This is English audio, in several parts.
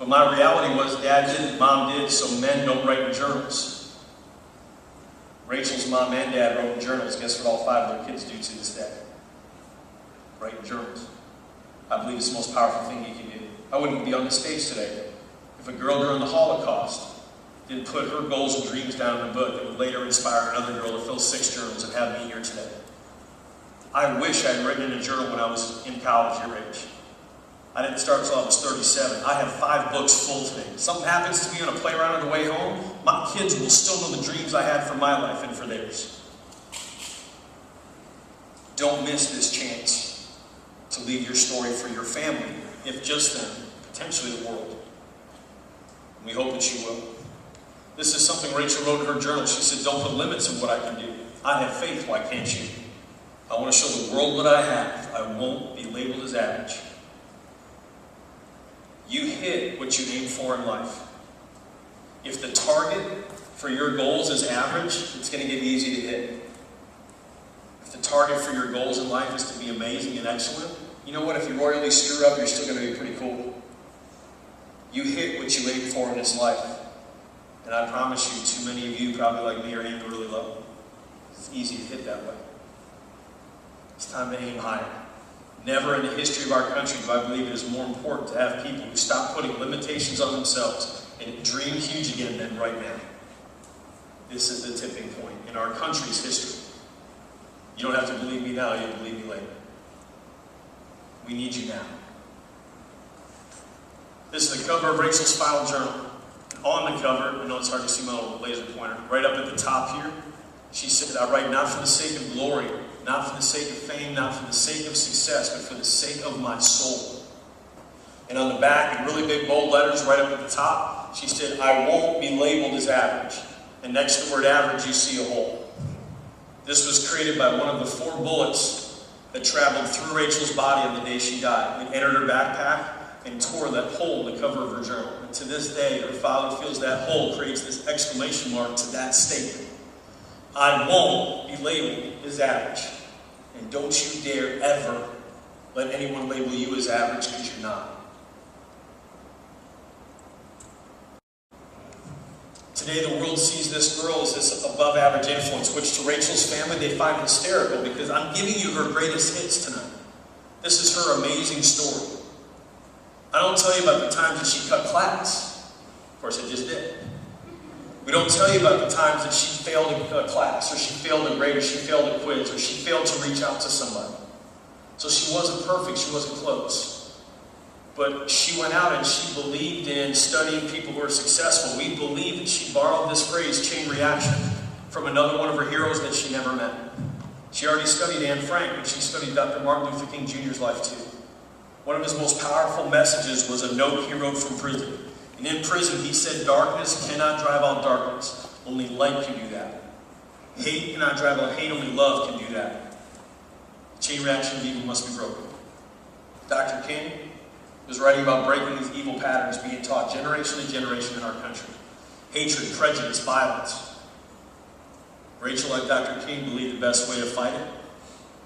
But my reality was Dad didn't, Mom did, so men don't write in journals. Rachel's mom and dad wrote in journals. Guess what all 5 of their kids do to this day? Write in journals. I believe it's the most powerful thing you can do. I wouldn't be on the stage today if a girl during the Holocaust didn't put her goals and dreams down in a book that would later inspire another girl to fill 6 journals and have me here today. I wish I had written in a journal when I was in college your age. I didn't start until I was 37. I have 5 books full today. Something happens to me on a playground on the way home, my kids will still know the dreams I had for my life and for theirs. Don't miss this chance to leave your story for your family, if just them, potentially the world. And we hope that you will. This is something Rachel wrote in her journal. She said, don't put limits on what I can do. I have faith, why can't you? I want to show the world what I have. I won't be labeled as average. You hit what you aim for in life. If the target for your goals is average, it's going to get easy to hit. If the target for your goals in life is to be amazing and excellent, you know what? If you royally screw up, you're still going to be pretty cool. You hit what you aim for in this life. And I promise you, too many of you, probably like me, are aimed really low. It's easy to hit that way. It's time to aim higher. Never in the history of our country do I believe it is more important to have people who stop putting limitations on themselves and dream huge again than right now. This is the tipping point in our country's history. You don't have to believe me now, you'll believe me later. We need you now. This is the cover of Rachel's final journal. And on the cover, I know it's hard to see my little laser pointer, right up at the top here, she said, I write not for the sake of glory, not for the sake of fame, not for the sake of success, but for the sake of my soul. And on the back, in really big bold letters, right up at the top, she said, I won't be labeled as average. And next to the word average, you see a hole. This was created by one of the 4 bullets that traveled through Rachel's body on the day she died. It entered her backpack and tore that hole in the cover of her journal. And to this day, her father feels that hole creates this exclamation mark to that statement. I won't be labeled as average. And don't you dare ever let anyone label you as average, because you're not. Today the world sees this girl as this above average influence, which to Rachel's family they find hysterical, because I'm giving you her greatest hits tonight. This is her amazing story. I don't tell you about the times that she cut class. Of course I just did. We don't tell you about the times that she failed a class, or she failed a grade, or she failed a quiz, or she failed to reach out to somebody. So she wasn't perfect, she wasn't close. But she went out and she believed in studying people who are successful. We believe that she borrowed this phrase, chain reaction, from another one of her heroes that she never met. She already studied Anne Frank, but she studied Dr. Martin Luther King Jr.'s life too. One of his most powerful messages was a note he wrote from prison. And in prison, he said, darkness cannot drive out darkness. Only light can do that. Hate cannot drive out hate. Only love can do that. The chain reaction of evil must be broken. Dr. King was writing about breaking these evil patterns being taught generation to generation in our country. Hatred, prejudice, violence. Rachel, like Dr. King, believed the best way to fight it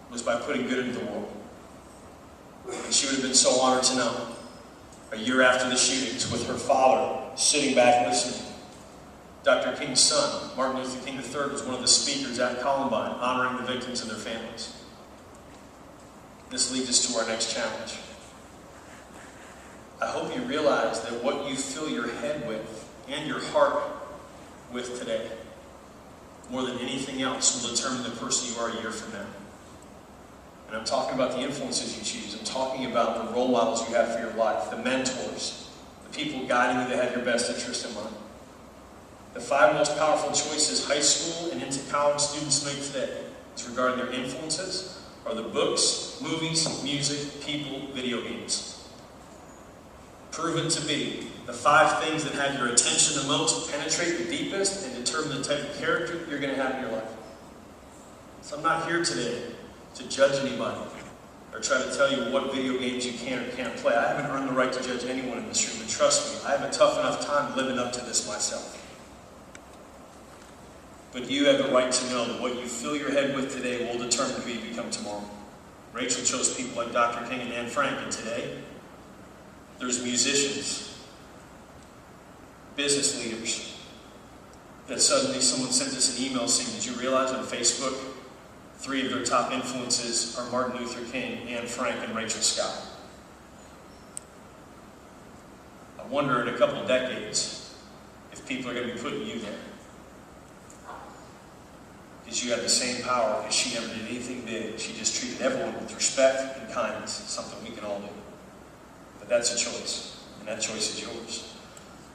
was by putting good into the world. And she would have been so honored to know, a year after the shootings, with her father sitting back listening. Dr. King's son, Martin Luther King III, was one of the speakers at Columbine, honoring the victims and their families. This leads us to our next challenge. I hope you realize that what you fill your head with and your heart with today, more than anything else, will determine the person you are a year from now. And I'm talking about the influences you choose. I'm talking about the role models you have for your life, the mentors, the people guiding you that have your best interest in mind. The 5 most powerful choices high school and into college students make today, as regarding their influences, are the books, movies, music, people, video games. Proven to be the 5 things that have your attention the most, penetrate the deepest, and determine the type of character you're going to have in your life. So I'm not here today to judge anybody or try to tell you what video games you can or can't play. I haven't earned the right to judge anyone in this room, and trust me, I have a tough enough time living up to this myself. But you have the right to know that what you fill your head with today will determine who you become tomorrow. Rachel chose people like Dr. King and Anne Frank, and today there's musicians business leaders, that suddenly someone sent us an email saying, did you realize on Facebook, 3 of their top influences are Martin Luther King, Anne Frank, and Rachel Scott? I wonder in a couple of decades if people are going to be putting you there. Because you have the same power, because she never did anything big. She just treated everyone with respect and kindness, something we can all do. But that's a choice, and that choice is yours.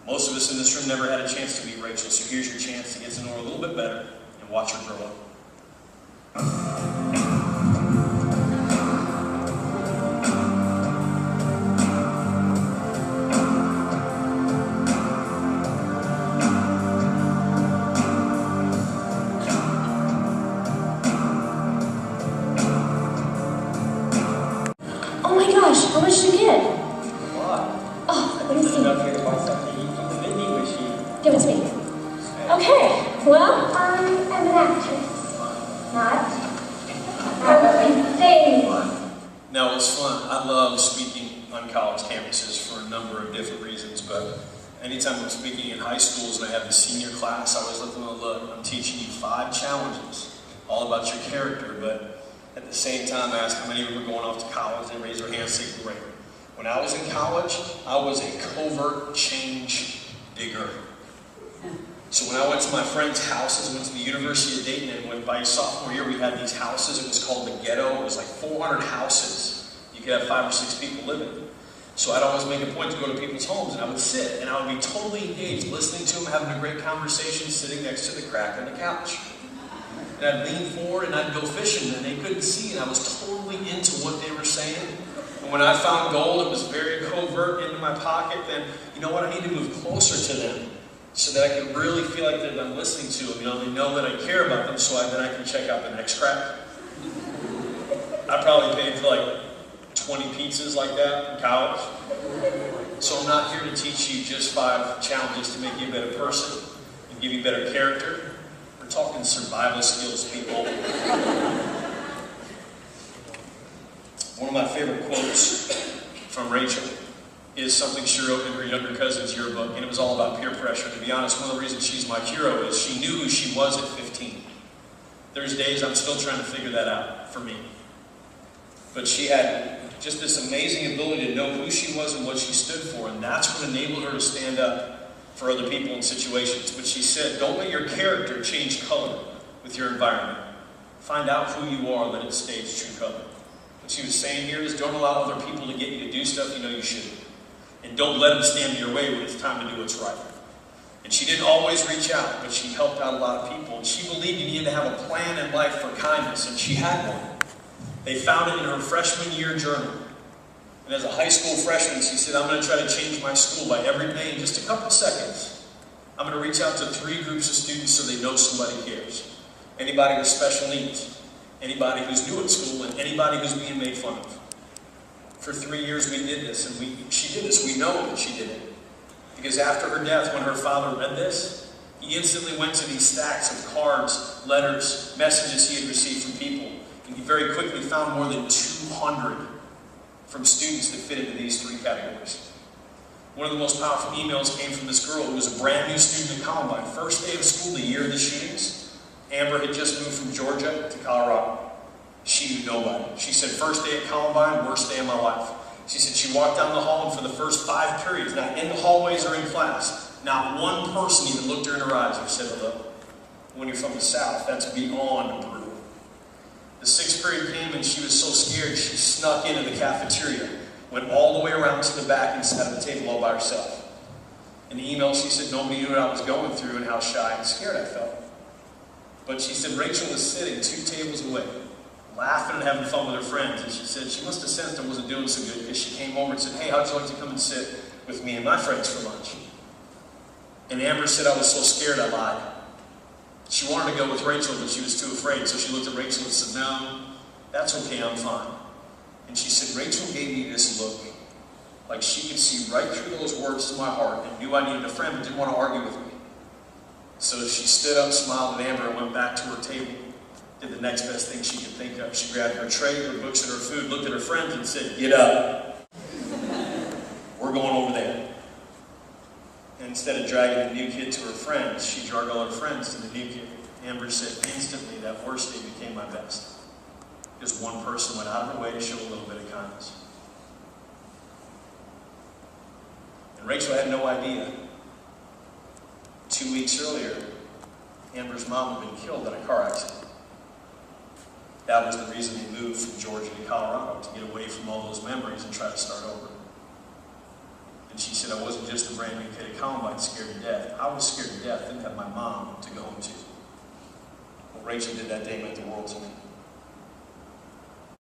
Most of us in this room never had a chance to meet Rachel, so here's your chance to get to know her a little bit better and watch her grow up. Oh my gosh, how much did you get? What? Oh, let me see. Nothing to buy something to eat from the vending machine. Give it to me. Okay, well, I'm an actress. Not. I sing. Now, it's fun. I love speaking on college campuses for a number of different reasons, but anytime I'm speaking in high schools and I have the senior class, I always let them know, look, I'm teaching you 5 challenges, all about your character, but at the same time, I ask how many of them are going off to college. They raise their hand and say, great. When I was in college, I was a covert change digger. So when I went to my friends' houses, went to the University of Dayton, and when by sophomore year we had these houses, it was called the ghetto. It was like 400 houses. You could have 5 or 6 people living. So I'd always make a point to go to people's homes, and I would sit, and I would be totally engaged, listening to them, having a great conversation, sitting next to the crack on the couch. And I'd lean forward and I'd go fishing, and they couldn't see, and I was totally into what they were saying. And when I found gold, it was very covert into my pocket, then, you know what, I need to move closer to them so that I can really feel like that I'm listening to them. You know, they know that I care about them, so then I can check out the next crack. I probably paid for like 20 pizzas like that in college. So I'm not here to teach you just 5 challenges to make you a better person and give you better character. We're talking survival skills, people. One of my favorite quotes from Rachel is something she wrote in her younger cousin's yearbook, and it was all about peer pressure. To be honest, one of the reasons she's my hero is she knew who she was at 15. There's days I'm still trying to figure that out for me. But she had just this amazing ability to know who she was and what she stood for, and that's what enabled her to stand up for other people in situations. But she said, don't let your character change color with your environment. Find out who you are, let it stay its true color. What she was saying here is don't allow other people to get you to do stuff you know you shouldn't. And don't let them stand in your way when it's time to do what's right. And she didn't always reach out, but she helped out a lot of people. And she believed you needed to have a plan in life for kindness, and she had one. They found it in her freshman year journal. And as a high school freshman, she said, I'm going to try to change my school by every day in just a couple seconds. I'm going to reach out to 3 groups of students so they know somebody cares. Anybody with special needs, anybody who's new at school, and anybody who's being made fun of. For 3 years we did this, and she did this. We know that she did it. Because after her death, when her father read this, he instantly went to these stacks of cards, letters, messages he had received from people. And he very quickly found more than 200 from students that fit into these 3 categories. One of the most powerful emails came from this girl who was a brand new student at Columbine. First day of school, the year of the shootings. Amber had just moved from Georgia to Colorado. She knew nobody. She said, first day at Columbine, worst day of my life. She said she walked down the hall, and for the first 5 periods, not in the hallways or in class, not one person even looked her in her eyes or said hello. When you're from the South, that's beyond brutal. The 6th period came, and she was so scared, she snuck into the cafeteria, went all the way around to the back and sat at the table all by herself. In the email, she said nobody knew what I was going through and how shy and scared I felt. But she said Rachel was sitting 2 tables away, laughing and having fun with her friends. And she said she must have sensed I wasn't doing so good because she came over and said, hey, how'd you like to come and sit with me and my friends for lunch? And Amber said I was so scared I lied. She wanted to go with Rachel, but she was too afraid. So she looked at Rachel and said, no, that's okay, I'm fine. And she said, Rachel gave me this look, like she could see right through those words to my heart and knew I needed a friend but didn't want to argue with me. So she stood up, smiled at Amber, and went back to her table. Did the next best thing she could think of. She grabbed her tray, her books, and her food, looked at her friends, and said, get up. We're going over there. And instead of dragging the new kid to her friends, she dragged all her friends to the new kid. Amber said, instantly, that worst day became my best. Because one person went out of their way to show a little bit of kindness. And Rachel had no idea. 2 weeks earlier, Amber's mom had been killed in a car accident. That was the reason they moved from Georgia to Colorado, to get away from all those memories and try to start over. And she said, I wasn't just a brand new kid at Columbine scared to death. I was scared to death, didn't have my mom to go home to. What Rachel did that day meant the world to me.